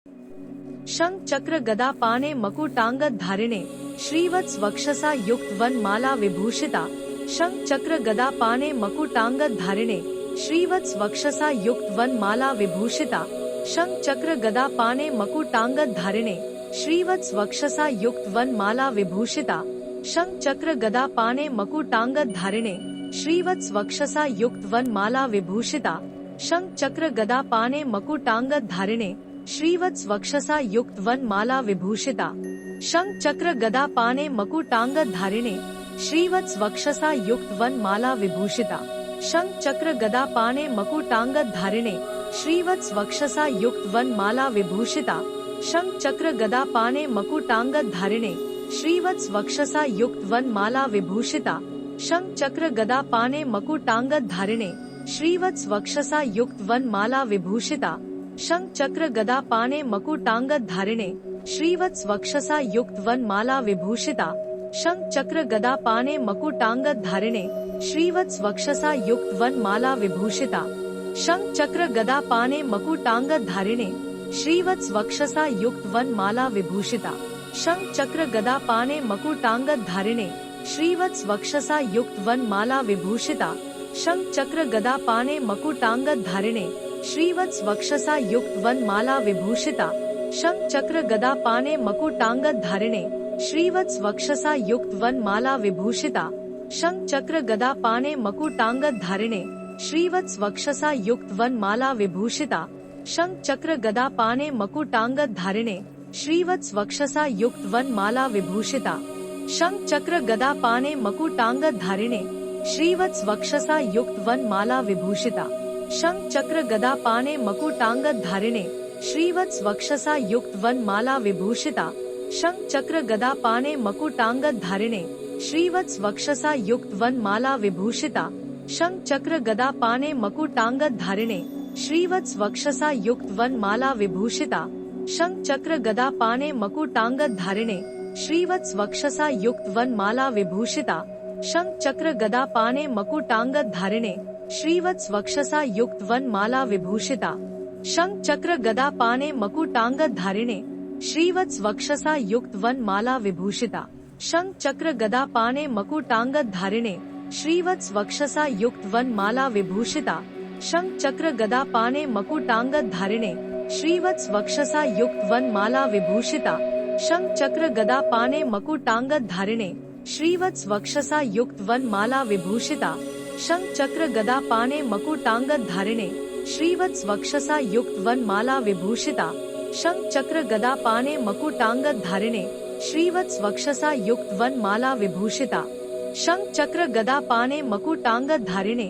शंख चक्र गदा पाणे मकुटांगद धारिणे श्रीवत्स वक्षसा युक्त वन माला विभूषिता। शंख चक्र गदा पाणे मकुटांगद धारिणे श्रीवत्स वक्षसा युक्त वन माला विभूषिता। शंख चक्र गदा पाणे मकुटांगद धारिणे श्रीवत्स वक्षसा युक्त वन माला विभूषिता। शंख चक्र गदा पाणे मकुटांगद धारिणे श्रीवत्स वक्षसा युक्त वन माला विभूषिता। शंख चक्र गदा पाणे मकुटांगद धारिणे श्रीवत्स वक्षसा युक्त वन माला विभूषिता। शंख चक्र गदा पाणे मकुटांगद धारिणे श्रीवत्स वक्षसा युक्त वन माला विभूषिता। शंख चक्र गदा पाणे मकुटांगद धारिणे श्रीवत्स वक्षसा युक्त वन माला विभूषिता। शंख चक्र गदा पाणे मकुटांगद धारिणे श्रीवत्स वक्षसा युक्त वन माला विभूषिता। शंख चक्र गदा पाणे मकुटांगद धारिणे श्रीवत्स वक्षसा युक्त वन माला विभूषिता। शंख चक्र गदा पाणे मकुटांगद धारिणे श्रीवत्स वक्षसा युक्त वन माला विभूषिता। शंख चक्र गदा पाणे मकुटांगद धारिणे श्रीवत्स वक्षसा युक्त वन माला विभूषिता। शंख चक्र गदा पाणे मकुटांगद धारिणे श्रीवत्स वक्षसा युक्त वन माला विभूषिता। शंख चक्र गदा पाणे मकुटांगद धारिणे श्रीवत्स वक्षसा युक्त वन माला विभूषिता। शंख चक्र गदा पाणे मकुटांगद धारिणे श्रीवत्स वक्षसा युक्त वन माला विभूषिता। शंख चक्र गदा पाणे मकुटांगद धारिणे श्रीवत्स वक्षसा युक्त वन माला विभूषिता। शंख चक्र गदा पाणे मकुटांगद धारिणे श्रीवत्स वक्षसा युक्त वन माला विभूषिता। शंख चक्र गदा पाणे मकुटांगद धारिणे श्रीवत्स वक्षसा युक्त वन माला विभूषिता। शंख चक्र गदा पाणे मकुटांगद धारिणे श्रीवत्स वक्षसा युक्त वन माला विभूषिता। शंख चक्र गदा पाणे मकुटांगद धारिणे श्रीवत्स वक्षसा युक्त वन माला विभूषिता। शंख चक्र गदा पाणे मकुटांगद धारिणे श्रीवत्स वक्षसा युक्त वन माला विभूषिता। शंख चक्र गदा पाणे मकुटांगद धारिणे श्रीवत्स वक्षसा युक्त वन माला विभूषिता। शंख चक्र गदा पाणे मकुटांगद धारिणे श्रीवत्स वक्षसा युक्त वन माला विभूषिता। शंख चक्र गदा पाणे मकुटांगद धारिणे श्रीवत्स वक्षसा युक्त वन माला विभूषिता। शंख चक्र गदा पाणे मकुटांगद धारिणे श्रीवत्स वक्षसा युक्त वन माला विभूषिता। शंख चक्र गदा पाणे मकुटांगद धारिणे श्रीवत्स वक्षसा युक्त वन माला विभूषिता। शंख चक्र गदा पाणे मकुटांगद धारिणे श्रीवत्स वक्षसा युक्त वन माला विभूषिता। शंख चक्र गदा पाणे मकुटांगद धारिणे श्रीवत्स वक्षसा युक्त वन माला विभूषिता। शंख चक्र गदा पाणे मकुटांगद धारिणे श्रीवत्स वक्षसा युक्त वन माला विभूषिता। शंख चक्र गदा पाणे मकुटांगद धारिणे श्रीवत्स वक्षसा युक्त वन माला विभूषिता। शंख चक्र गदा पाणे मकुटांगद धारिणे श्रीवत्स वक्षसा युक्त वन माला विभूषिता। शंख चक्र गदा पाणे मकुटांगद धारिणे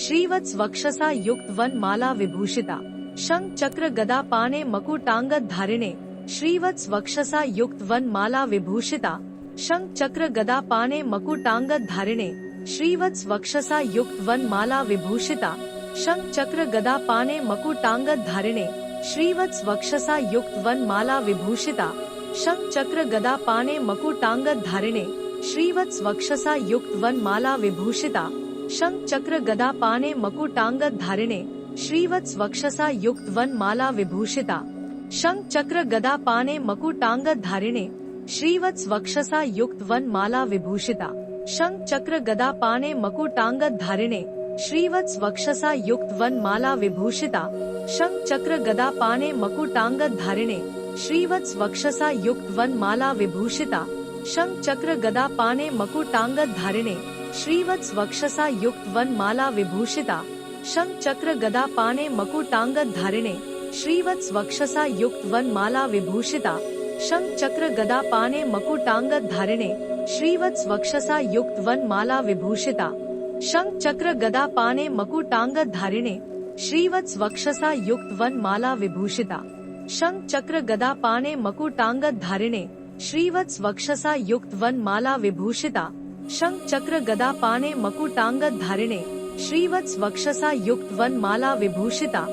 श्रीवत्स वक्षसा युक्त वन माला विभूषिता। शंख चक्र गदा पाणे मकुटांगद धारिणे श्रीवत्स वक्षसा युक्त वन माला विभूषिता। शंख चक्र गदा पाणे मकुटांगद धारिणे श्रीवत्स वक्षसा युक्त वन माला विभूषिता। शंख चक्र गदा पाणे मकुटांगद धारिणे श्रीवत्स वक्षसा युक्त वन माला विभूषिता। शंख चक्र गदा पाणे मकुटांगद धारिणे श्रीवत्स वक्षसा युक्त वन माला विभूषिता। शंख चक्र गदा पाणे मकुटांगद धारिणे श्रीवत्स वक्षसा युक्त वन माला विभूषिता। शंख चक्र गदा पाणे मकुटांगद धारिणे श्रीवत्स वक्षसा युक्त वन माला विभूषिता। शंख चक्र गदा पाणे मकुटांगद धारिणे श्रीवत्स वक्षसा युक्त वन माला विभूषिता। शंख चक्र गदा पाणे मकुटांगद धारिणे श्रीवत्स वक्षसा युक्त वन माला विभूषिता। शंख चक्र गदा पाणे मकुटांगद धारिणे श्रीवत्स वक्षसा युक्त वन माला विभूषिता। शंख चक्र गदा पाणे मकुटांगद धारिणे श्रीवत्स वक्षसा युक्त वन माला विभूषिता। शंख चक्र गदा पाणे मकुटांगद धारिणे श्रीवत्स वक्षसा युक्त वन माला विभूषिता। शंख चक्र गदा पाणे मकुटांगद धारिणे श्रीवत्स वक्षसा युक्त वन माला विभूषिता। शंख चक्र गदा पाणे मकुटांगद धारिणे श्रीवत्स वक्षसा युक्त वन माला विभूषिता।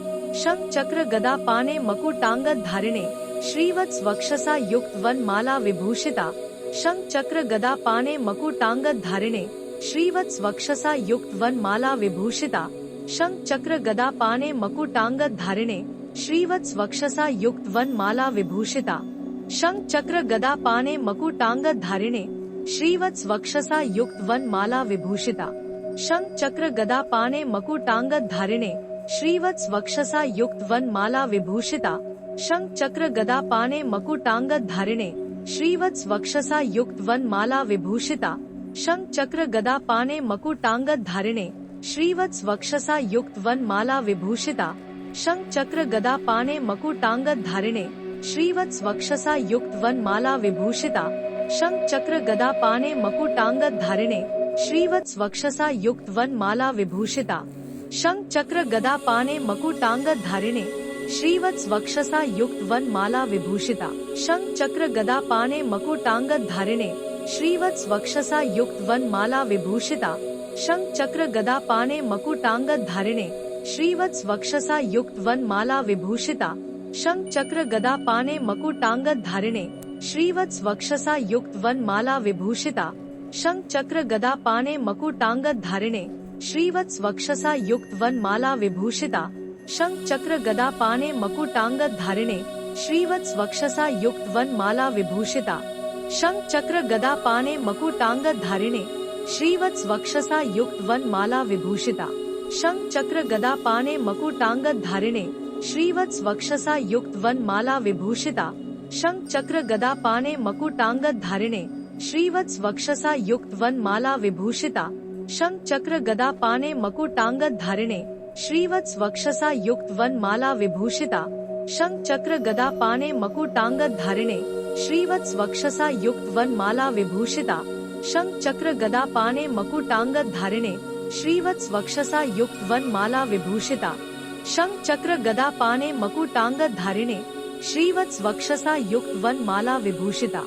शंख चक्र गदा पाणे मकुटांगद धारिणे श्रीवत्स वक्षसा युक्त वन माला विभूषिता। शंख चक्र गदा पाणे मकुटांगद धारिणे श्रीवत्स वक्षसा युक्त वन माला विभूषिता। शंख चक्र गदा पाणे मकुटांगद धारिणे श्रीवत्स वक्षसा युक्त वन माला विभूषिता शंख चक्र गदा पाणे मकुटांगद धारिणे श्रीवत्स वक्षसा युक्त वन माला विभूषिता शंख चक्र गदा पाणे मकुटांगद धारिणे श्रीवत्स वक्षसा युक्त वन माला विभूषिता शंख चक्र गदा पाणे मकुटांगद धारिणे श्रीवत्स वक्षसा युक्त वन माला विभूषिता शंख चक्र गदा पाणे मकुटांगद धारिणे श्रीवत्स वक्षसा युक्त वन माला विभूषिता शंख चक्र गदा पाणे मकुटांगद धारिणे श्रीवत्स वक्षसा युक्त वन माला विभूषिता शंख चक्र गदा पाणे मकुटांगद धारिणे श्रीवत्स वक्षसा युक्त वन माला विभूषिता शंख चक्र गदा पाणे मकुटांगद धारिणे श्रीवत्स वक्षसा युक्त वन माला विभूषिता शंख चक्र गदा पाणे मकुटांगद धारिणे श्रीवत्स वक्षसा युक्त वन माला विभूषिता शंख चक्र गदा पाणे मकुटांगद धारिणे श्रीवत्स वक्षसा युक्त वन माला विभूषिता शंख चक्र गदा पाणे मकुटांगद धारिणे श्रीवत्स वक्षसा युक्त वन माला विभूषिता शंख चक्र गदा पाणे मकुटांगद धारिणे श्रीवत्स वक्षसा युक्त वन माला विभूषिता शंख चक्र गदा पाणे मकुटांगद धारिणे श्रीवत्स वक्षसा युक्त वन माला विभूषिता शंख चक्र गदा पाणे मकुटांगद धारिणे श्रीवत्स वक्षसा युक्त वन माला विभूषिता शंख चक्र गदा पाणे मकुटांगद धारिणे श्रीवत्स वक्षसा युक्त वन माला विभूषिता शंख चक्र गदा पाणे मकुटांगद धारिणे श्रीवत्स वक्षसा युक्त वन माला विभूषिता शंख चक्र गदा पाणे मकुटांगद धारिणे श्रीवत्स वक्षसा युक्त वन माला विभूषिता शंख चक्र गदा पाणे मकुटांगद धारिणे श्रीवत्स वक्षसा युक्त वन माला विभूषिता शंख चक्र गदा पाणे मकुटांगद धारिणे श्रीवत्स वक्षसा युक्त वन माला विभूषिता शंख चक्र गदा पाणे मकुटांगद धारिणे श्रीवत्स वक्षसा युक्त वन माला विभूषिता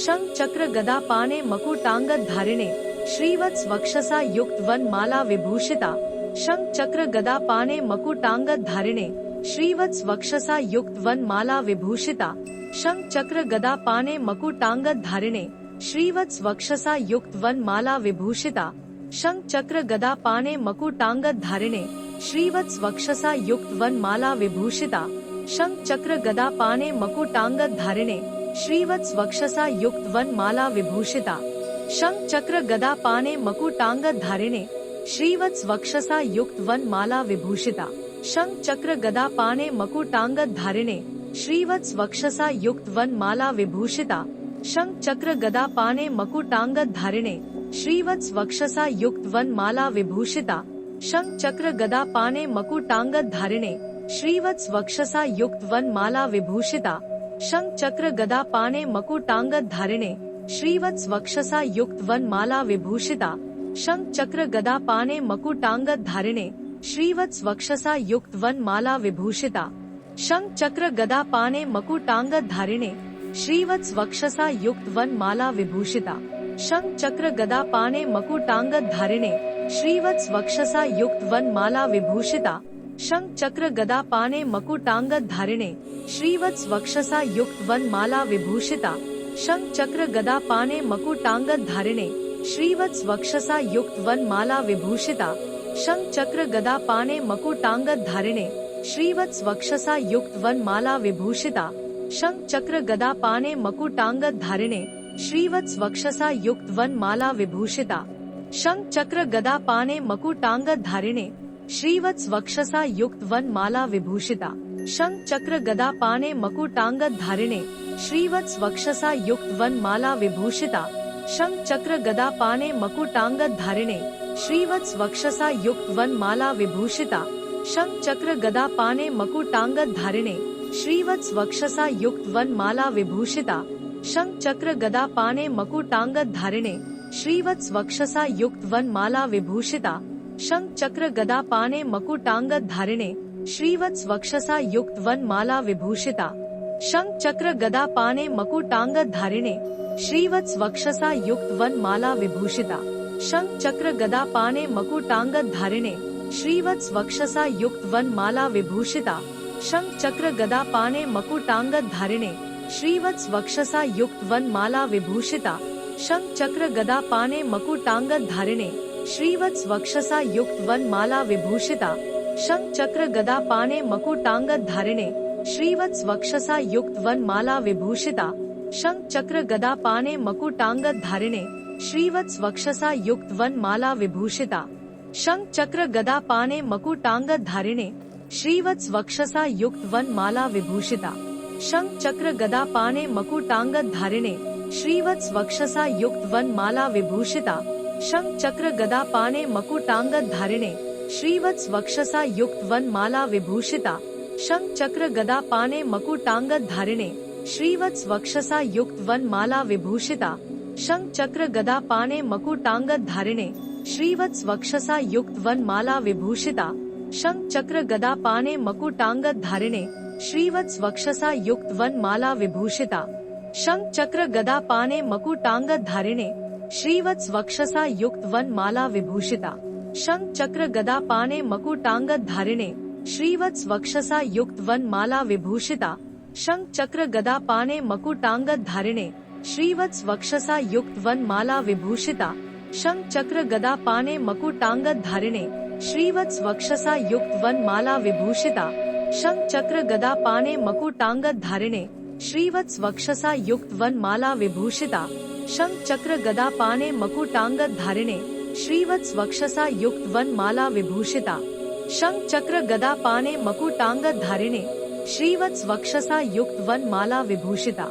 शंख चक्र गदा पाणे मकुटांगद धारिणे श्रीवत्स वक्षसा युक्त वन माला विभूषिता शंख चक्र गदा पाणे मकुटांगद धारिणे श्रीवत्स वक्षसा युक्त वन माला विभूषिता शंख चक्र गदा पाणे मकुटांगद धारिणे श्रीवत्स वक्षसा युक्त वन माला विभूषिता शंख चक्र गदा पाणे मकुटांगद धारिणे श्रीवत्स वक्षसा युक्त वन माला विभूषिता शंख चक्र गदा पाणे मकुटांगद धारिणे श्रीवत्स वक्षसा युक्त वन माला विभूषिता शंख चक्र गदा पाणे मकुटांगद धारिणे श्रीवत्स वक्षसा युक्त वन माला विभूषिता शंख चक्र गदा पाणे मकुटांगद धारिणे श्रीवत्स वक्षसा युक्त वन माला विभूषिता शंख चक्र गदा पाणे मकुटांगद धारिणे श्रीवत्स वक्षसा युक्त वन माला विभूषिता शंख चक्र गदा पाणे मकुटांगद धारिणे श्रीवत्स वक्षसा युक्त वन माला विभूषिता शंख चक्र गदा पाणे मकुटांगद धारिणे श्रीवत्स वक्षसा युक्त वन माला विभूषिता शंख चक्र गदा पाणे मकुटांगद धारिणे श्रीवत्स वक्षसा युक्त वन माला विभूषिता शंख चक्र गदा पाणे मकुटांगद धारिणे श्रीवत्स वक्षसा युक्त वन माला विभूषिता शंख चक्र गदा पाणे मकुटांगद धारिणे श्रीवत्स वक्षसा युक्त वन माला विभूषिता शंख चक्र गदा पाणे मकुटांगद धारिणे श्रीवत्स वक्षसा युक्त वन माला विभूषिता शंख चक्र गदा पाणे मकुटांगद धारिणे श्रीवत्स वक्षसा युक्त वन माला विभूषिता शंख चक्र गदा पाणे मकुटांगद धारिणे श्रीवत्स वक्षसा युक्त वन माला विभूषिता शंख चक्र गदा पाणे मकुटांगद धारिणे श्रीवत्स वक्षसा युक्त वन माला विभूषिता शंख चक्र गदा पाणे मकुटांगद धारिणे श्रीवत्स वक्षसा युक्त वन माला विभूषिता शंख चक्र गदा पाणे मकुटांगद धारिणे श्रीवत्स वक्षसा युक्त वन माला विभूषिता शंख चक्र गदा पाणे मकुटांगद धारिणे श्रीवत्स वक्षसा युक्त वन माला विभूषिता शंख चक्र गदा पाणे मकुटांगद धारिणे श्रीवत्स वक्षसा युक्त वन माला विभूषिता शंख चक्र गदा पाणे मकुटांगद धारिणे श्रीवत्स वक्षसा युक्त वन माला विभूषिता शंख चक्र गदा पाणे मकुटांगद धारिणे श्रीवत्स वक्षसा युक्त वन माला विभूषिता शंख चक्र गदा पाणे मकुटांगद धारिणे श्रीवत्स वक्षसा युक्त वन माला विभूषिता शंख चक्र गदा पाणे मकुटांगद धारिणे श्रीवत्स वक्षसा युक्त वन माला विभूषिता शंख चक्र गदा पाणे मकुटांगद धारिणे श्रीवत्स वक्षसा युक्त वन माला विभूषिता शंख चक्र गदा पाणे मकुटांगद धारिणे श्रीवत्स वक्षसा युक्त वन माला विभूषिता शंख चक्र गदा पाणे मकुटांगद धारिणे श्रीवत्स वक्षसा युक्त वन माला विभूषिता शंख चक्र गदा पाणे मकुटांगद धारिणे श्रीवत्स वक्षसा युक्त वन माला विभूषिता शंख चक्र गदा पाणे मकुटांगद धारिणे श्रीवत्स वक्षसा युक्त वन माला विभूषिता शंख चक्र गदा पाणे मकुटांगद धारिणे श्रीवत्स वक्षसा युक्त वन माला विभूषिता शंख चक्र गदा पाणे मकुटांगद धारिणे श्रीवत्स वक्षसा युक्त वन माला विभूषिता शंख चक्र गदा पाणे मकुटांगद धारिणे श्रीवत्स वक्षसा युक्त वन माला विभूषिता शंख चक्र गदा पाणे मकुटांगद धारिणे श्रीवत्स वक्षसा युक्त वन माला विभूषिता शंख चक्र गदा पाणे मकुटांगद धारिणे श्रीवत्स वक्षसा युक्त वन माला विभूषिता शंख चक्र गदा पाणे मकुटांगद धारिणे श्रीवत्स वक्षसा युक्त वन माला विभूषिता शंख चक्र गदा पाणे मकुटांगद धारिणे श्रीवत्स वक्षसा युक्त वन माला विभूषिता शंख चक्र गदा पाणे मकुटांगद धारिणे श्रीवत्स वक्षसा युक्त वन माला विभूषिता शंख चक्र गदा पाणे मकुटांगद धारिणे श्रीवत्स वक्षसा युक्त वन माला विभूषिता शंख चक्र गदा पाणे मकुटांगद धारिणे श्रीवत्स वक्षसा युक्त वन माला विभूषिता शंख चक्र गदा पाणे मकुटांगद धारिणे श्रीवत्स वक्षसा युक्त वन माला विभूषिता शंख चक्र गदा पाणे मकुटांगद धारिणे श्रीवत्स वक्षसा युक्त वन माला विभूषिता शंख चक्र गदा पाणे मकुटांगद धारिणे श्रीवत्स वक्षसा युक्त वन माला विभूषिता शंख चक्र गदा पाणे मकुटांगद धारिणे शंख चक्र गदा पाणे मकुटांगद धारिणे श्रीवत्स वक्षसा युक्त वन माला विभूषिता।